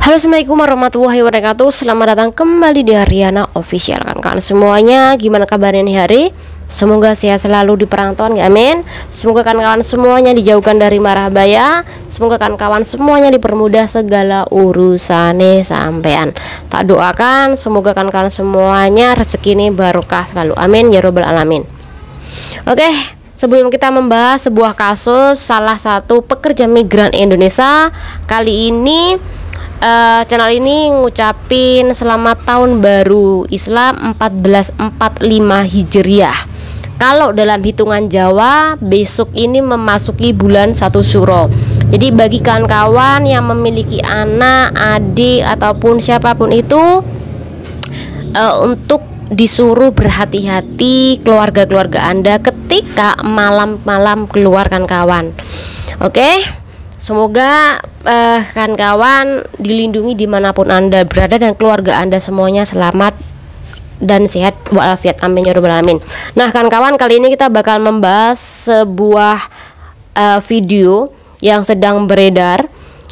Halo, assalamualaikum warahmatullahi wabarakatuh. Selamat datang kembali di Haryana Official. Kan semuanya, gimana kabarnya nih hari? Semoga sehat selalu di perantauan, amin. Semoga kawan-kawan semuanya dijauhkan dari mara bahaya. Semoga kawan-kawan semuanya dipermudah segala urusane sampean. Tak doakan semoga kawan-kawan semuanya rezeki ini barokah selalu, amin ya robbal alamin. Oke, sebelum kita membahas sebuah kasus salah satu pekerja migran Indonesia, kali ini channel ini ngucapin selamat tahun baru Islam 1445 Hijriah. Kalau dalam hitungan Jawa, besok ini memasuki bulan 1 Syuro. Jadi bagi kawan-kawan yang memiliki anak, adik ataupun siapapun itu, untuk disuruh berhati-hati keluarga-keluarga Anda ketika malam-malam keluarkan kawan. Oke? Semoga kawan-kawan dilindungi dimanapun Anda berada dan keluarga Anda semuanya selamat dan sehat walafiat, amin ya rabbal alamin. Nah kawan-kawan, kali ini kita bakal membahas sebuah video yang sedang beredar,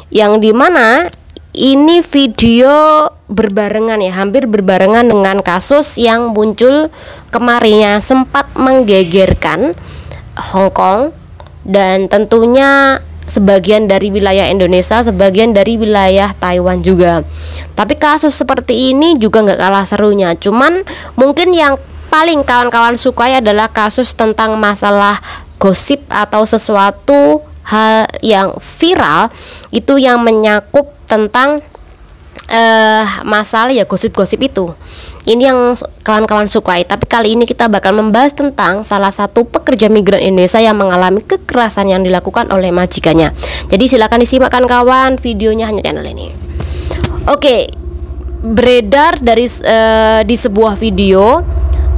yang dimana ini video berbarengan ya, hampir berbarengan dengan kasus yang muncul kemarin yang sempat menggegerkan Hong Kong dan tentunya sebagian dari wilayah Indonesia, sebagian dari wilayah Taiwan juga. Tapi kasus seperti ini juga nggak kalah serunya. Cuman mungkin yang paling kawan-kawan sukai adalah kasus tentang masalah gosip atau sesuatu hal yang viral itu yang menyakup tentang masalah ya gosip-gosip itu. Ini yang kawan-kawan sukai. Tapi kali ini kita bakal membahas tentang salah satu pekerja migran Indonesia yang mengalami kekerasan yang dilakukan oleh majikannya. Jadi silakan disimak kawan videonya hanya channel ini. Oke, beredar di sebuah video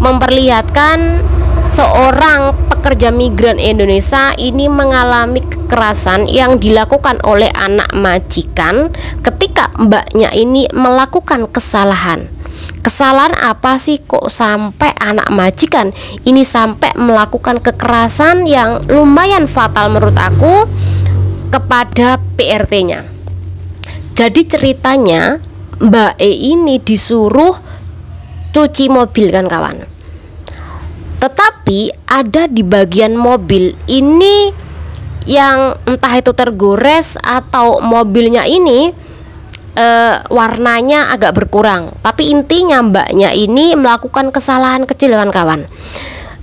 memperlihatkan seorang pekerja migran Indonesia ini mengalami kekerasan yang dilakukan oleh anak majikan ketika mbaknya ini melakukan kesalahan. Kesalahan apa sih kok sampai anak majikan ini sampai melakukan kekerasan yang lumayan fatal menurut aku kepada PRT-nya. Jadi ceritanya Mbak E ini disuruh cuci mobil kan kawan. Tetapi ada di bagian mobil ini yang entah itu tergores atau mobilnya ini warnanya agak berkurang. Tapi intinya mbaknya ini melakukan kesalahan kecil kan kawan.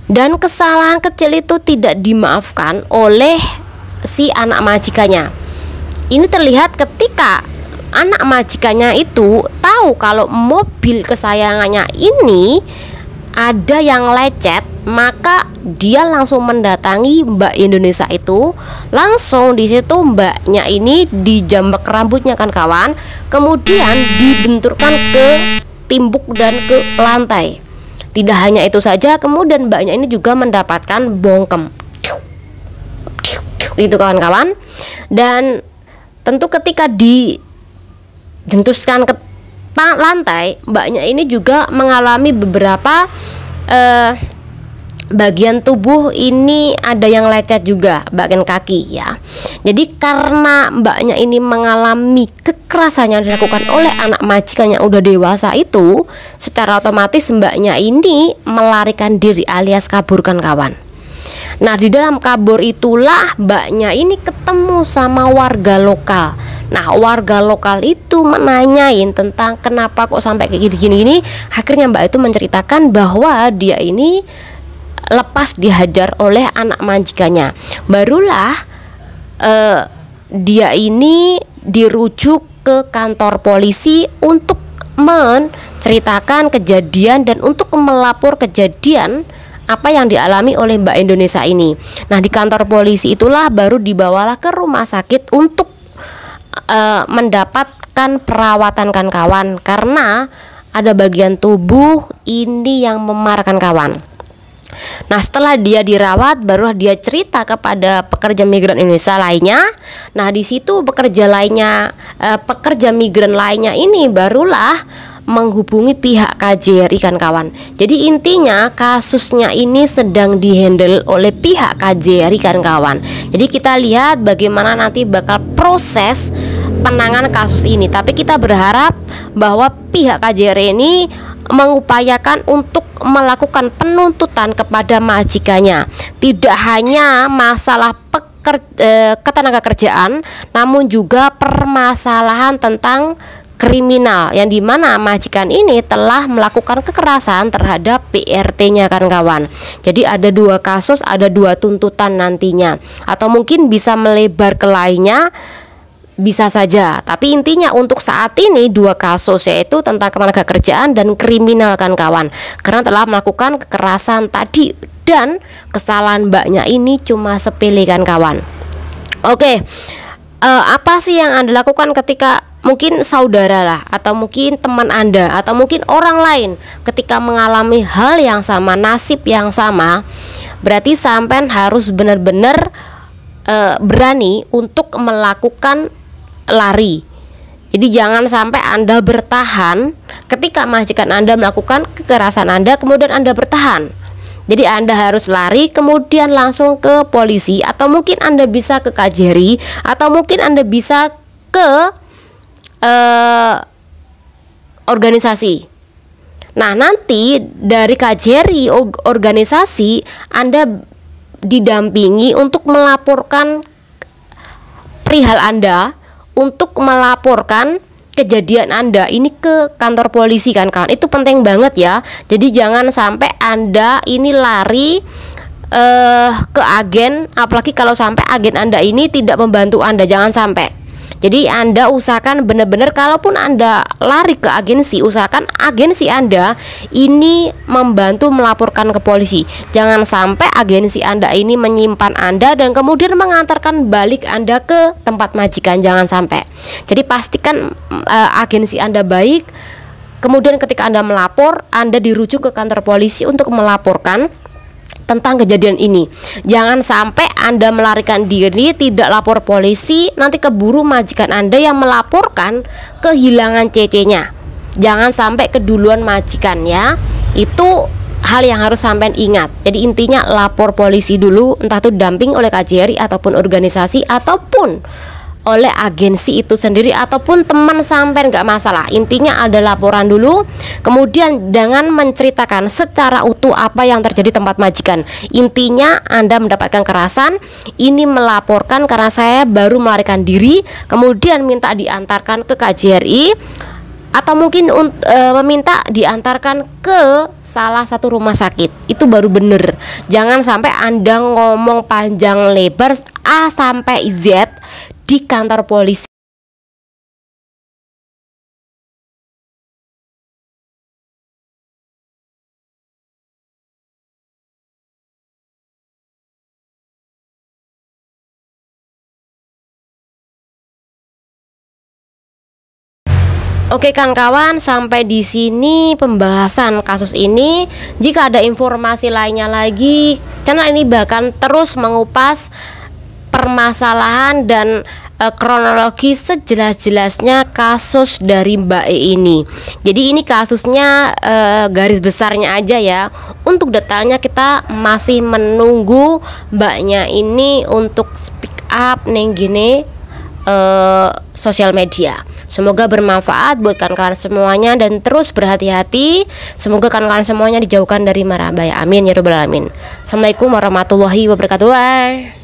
Dan kesalahan kecil itu tidak dimaafkan oleh si anak majikannya. Ini terlihat ketika anak majikannya itu tahu kalau mobil kesayangannya ini ada yang lecet, maka dia langsung mendatangi Mbak Indonesia itu. Langsung di situ mbaknya ini dijambak rambutnya kan kawan, kemudian dibenturkan ke timbuk dan ke lantai. Tidak hanya itu saja, kemudian mbaknya ini juga mendapatkan bongkem. Itu kawan-kawan. Dan tentu ketika dijentuskan ke lantai, mbaknya ini juga mengalami beberapa bagian tubuh ini ada yang lecet juga, bagian kaki ya. Jadi karena mbaknya ini mengalami kekerasan yang dilakukan oleh anak majikan yang udah dewasa itu, secara otomatis mbaknya ini melarikan diri alias kaburkan kawan. Nah di dalam kabur itulah mbaknya ini ketemu sama warga lokal. Nah warga lokal itu menanyain tentang kenapa kok sampai kayak gini-gini. Akhirnya mbak itu menceritakan bahwa dia ini lepas dihajar oleh anak majikannya. Barulah dia ini dirujuk ke kantor polisi untuk menceritakan kejadian dan untuk melapor kejadian apa yang dialami oleh Mbak Indonesia ini. Nah di kantor polisi itulah baru dibawalah ke rumah sakit untuk mendapatkan perawatan kan kawan, karena ada bagian tubuh ini yang memarkan kawan. Nah setelah dia dirawat, baru dia cerita kepada pekerja migran Indonesia lainnya. Nah di situ pekerja migran lainnya ini barulah menghubungi pihak KJRI kan kawan. Jadi intinya kasusnya ini sedang dihandle oleh pihak KJRI kan kawan. Jadi kita lihat bagaimana nanti bakal proses penanganan kasus ini. Tapi kita berharap bahwa pihak KJRI ini mengupayakan untuk melakukan penuntutan kepada majikannya. Tidak hanya masalah ketenaga kerjaan, namun juga permasalahan tentang kriminal yang dimana majikan ini telah melakukan kekerasan terhadap PRT-nya kan kawan. Jadi ada dua kasus, ada dua tuntutan nantinya, atau mungkin bisa melebar ke lainnya, bisa saja. Tapi intinya untuk saat ini dua kasus, yaitu tentang ketenaga kerjaan dan kriminal kan kawan, karena telah melakukan kekerasan tadi dan kesalahan mbaknya ini cuma sepele kan kawan. Oke, apa sih yang Anda lakukan ketika mungkin saudara lah, atau mungkin teman Anda, atau mungkin orang lain ketika mengalami hal yang sama, nasib yang sama? Berarti sampean harus benar-benar berani untuk melakukan lari. Jadi jangan sampai Anda bertahan ketika majikan Anda melakukan kekerasan Anda, kemudian Anda bertahan. Jadi Anda harus lari kemudian langsung ke polisi, atau mungkin Anda bisa ke KJRI, atau mungkin Anda bisa ke organisasi. Nah, nanti dari KJRI organisasi Anda didampingi untuk melaporkan perihal Anda, untuk melaporkan kejadian Anda ini ke kantor polisi kan kawan. Itu penting banget ya. Jadi jangan sampai Anda ini lari ke agen, apalagi kalau sampai agen Anda ini tidak membantu Anda, jangan sampai. Jadi Anda usahakan benar-benar, kalaupun Anda lari ke agensi, usahakan agensi Anda ini membantu melaporkan ke polisi. Jangan sampai agensi Anda ini menyimpan Anda dan kemudian mengantarkan balik Anda ke tempat majikan, jangan sampai. Jadi pastikan agensi Anda baik. Kemudian ketika Anda melapor, Anda dirujuk ke kantor polisi untuk melaporkan tentang kejadian ini. Jangan sampai Anda melarikan diri, tidak lapor polisi, nanti keburu majikan Anda yang melaporkan kehilangan CC-nya. Jangan sampai keduluan majikan ya. Itu hal yang harus sampai ingat. Jadi intinya lapor polisi dulu, entah itu didamping oleh KJRI ataupun organisasi ataupun oleh agensi itu sendiri ataupun teman sampean, nggak masalah. Intinya ada laporan dulu, kemudian jangan menceritakan secara utuh apa yang terjadi tempat majikan. Intinya Anda mendapatkan kekerasan, ini melaporkan karena saya baru melarikan diri, kemudian minta diantarkan ke KJRI, atau mungkin meminta diantarkan ke salah satu rumah sakit. Itu baru bener. Jangan sampai Anda ngomong panjang lebar A sampai Z di kantor polisi. Oke kan kawan, sampai di sini pembahasan kasus ini. Jika ada informasi lainnya lagi, channel ini bahkan terus mengupas permasalahan dan kronologi sejelas-jelasnya kasus dari Mbak E ini. Jadi ini kasusnya garis besarnya aja ya. Untuk detailnya kita masih menunggu mbaknya ini untuk speak up neng gini sosial media. Semoga bermanfaat buat kawan-kawan semuanya dan terus berhati-hati. Semoga kawan-kawan semuanya dijauhkan dari mara bahaya. Amin ya rabbal alamin. Assalamualaikum warahmatullahi wabarakatuh.